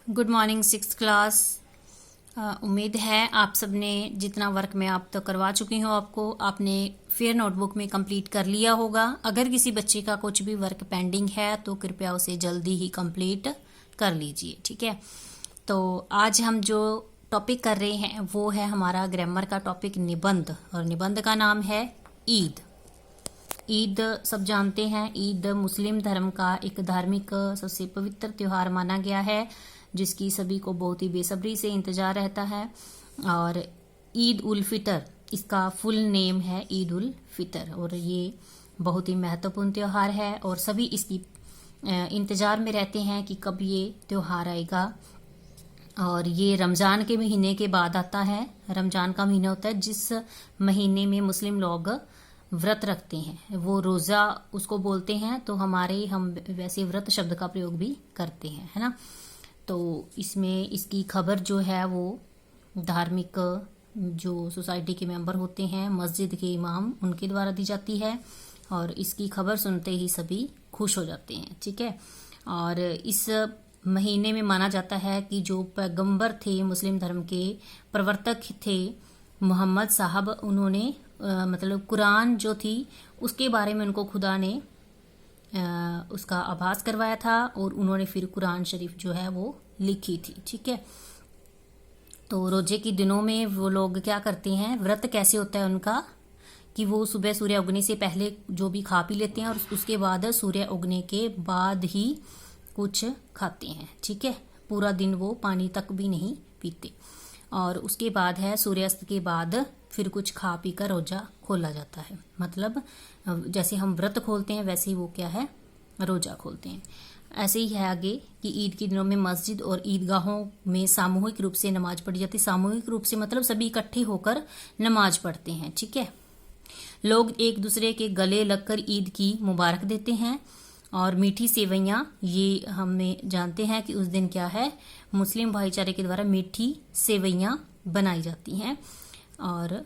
Good morning six class. उम्मीद है आप सबने जितना वर्क मैं आप तो करवा चुकी हूँ आपने फेयर नोटबुक में कंप्लीट कर लिया होगा। अगर किसी बच्चे का कुछ भी वर्क पेंडिंग है तो कृपया उसे जल्दी ही कंप्लीट कर लीजिए, ठीक है। तो आज हम जो टॉपिक कर रहे हैं वो है हमारा ग्रामर का टॉपिक निबंध, और निबंध का नाम है ईद। ईद सब जानते हैं, ईद मुस्लिम धर्म का एक धार्मिक सबसे पवित्र त्योहार माना गया है जिसकी सभी को बहुत ही बेसब्री से इंतजार रहता है। और ईद उल फितर इसका फुल नेम है, ईद उल फितर, और ये बहुत ही महत्वपूर्ण त्योहार है और सभी इसकी इंतजार में रहते हैं कि कब ये त्योहार आएगा। और ये रमज़ान के महीने के बाद आता है। रमज़ान का महीना होता है जिस महीने में मुस्लिम लोग व्रत रखते हैं, वो रोज़ा उसको बोलते हैं। तो हम वैसे व्रत शब्द का प्रयोग भी करते हैं, है ना। तो इसमें इसकी खबर जो है वो धार्मिक जो सोसाइटी के मेंबर होते हैं, मस्जिद के इमाम, उनके द्वारा दी जाती है और इसकी खबर सुनते ही सभी खुश हो जाते हैं, ठीक है। और इस महीने में माना जाता है कि जो पैगंबर थे, मुस्लिम धर्म के प्रवर्तक थे मोहम्मद साहब, उन्होंने मतलब कुरान जो थी उसके बारे में उनको खुदा ने उसका आभास करवाया था और उन्होंने फिर कुरान शरीफ जो है वो लिखी थी, ठीक है। तो रोजे के दिनों में वो लोग क्या करते हैं, व्रत कैसे होता है उनका कि वो सुबह सूर्य उगने से पहले जो भी खा पी लेते हैं और उसके बाद सूर्य उगने के बाद ही कुछ खाते हैं, ठीक है। पूरा दिन वो पानी तक भी नहीं पीते और उसके बाद है सूर्यास्त के बाद फिर कुछ खा पी कर रोजा खोला जाता है। मतलब जैसे हम व्रत खोलते हैं वैसे ही वो क्या है, रोजा खोलते हैं। ऐसे ही है आगे कि ईद के दिनों में मस्जिद और ईदगाहों में सामूहिक रूप से नमाज पढ़ी जाती है। सामूहिक रूप से मतलब सभी इकट्ठे होकर नमाज पढ़ते हैं, ठीक है। लोग एक दूसरे के गले लगकर ईद की मुबारक देते हैं और मीठी सेवइयाँ, ये हमें जानते हैं कि उस दिन क्या है, मुस्लिम भाईचारे के द्वारा मीठी सेवइयाँ बनाई जाती हैं और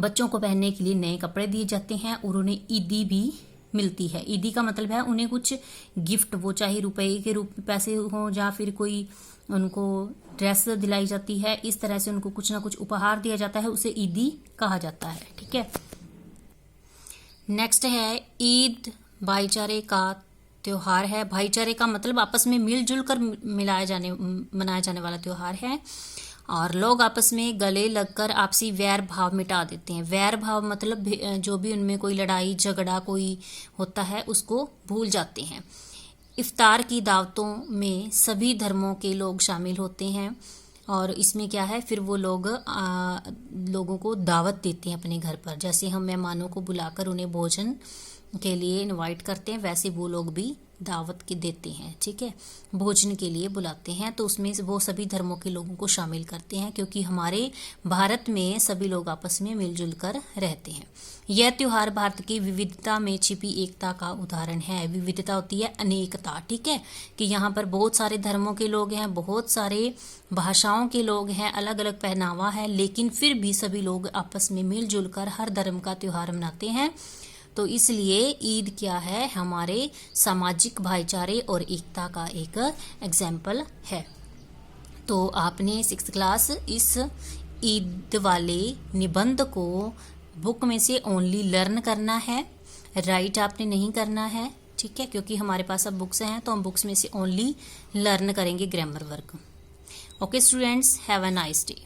बच्चों को पहनने के लिए नए कपड़े दिए जाते हैं और उन्हें ईदी भी मिलती है। ईदी का मतलब है उन्हें कुछ गिफ्ट, वो चाहे रुपए के रूप में पैसे हों या फिर कोई उनको ड्रेस दिलाई जाती है, इस तरह से उनको कुछ ना कुछ उपहार दिया जाता है, उसे ईदी कहा जाता है, ठीक है। नेक्स्ट है ईद भाईचारे का त्योहार है। भाईचारे का मतलब आपस में मिलजुल कर मनाया जाने वाला त्योहार है और लोग आपस में गले लगकर आपसी वैर भाव मिटा देते हैं। वैर भाव मतलब जो भी उनमें कोई लड़ाई झगड़ा कोई होता है उसको भूल जाते हैं। इफ्तार की दावतों में सभी धर्मों के लोग शामिल होते हैं और इसमें क्या है, फिर वो लोगों को दावत देते हैं अपने घर पर। जैसे हम मेहमानों को बुलाकर उन्हें भोजन के लिए इनवाइट करते हैं, वैसे वो लोग भी दावत के देते हैं, ठीक है, भोजन के लिए बुलाते हैं। तो उसमें वो सभी धर्मों के लोगों को शामिल करते हैं क्योंकि हमारे भारत में सभी लोग आपस में मिलजुल कर रहते हैं। यह त्योहार भारत की विविधता में छिपी एकता का उदाहरण है। विविधता होती है अनेकता, ठीक है, कि यहाँ पर बहुत सारे धर्मों के लोग हैं, बहुत सारे भाषाओं के लोग हैं, अलग अलग पहनावा है, लेकिन फिर भी सभी लोग आपस में मिलजुल कर हर धर्म का त्योहार मनाते हैं। तो इसलिए ईद क्या है, हमारे सामाजिक भाईचारे और एकता का एक एग्जाम्पल है। तो आपने 6th क्लास इस ईद वाले निबंध को बुक में से ओनली लर्न करना है, राइट आपने नहीं करना है, ठीक है, क्योंकि हमारे पास अब बुक्स हैं तो हम बुक्स में से ओनली लर्न करेंगे grammar work. Okay students, have a nice day.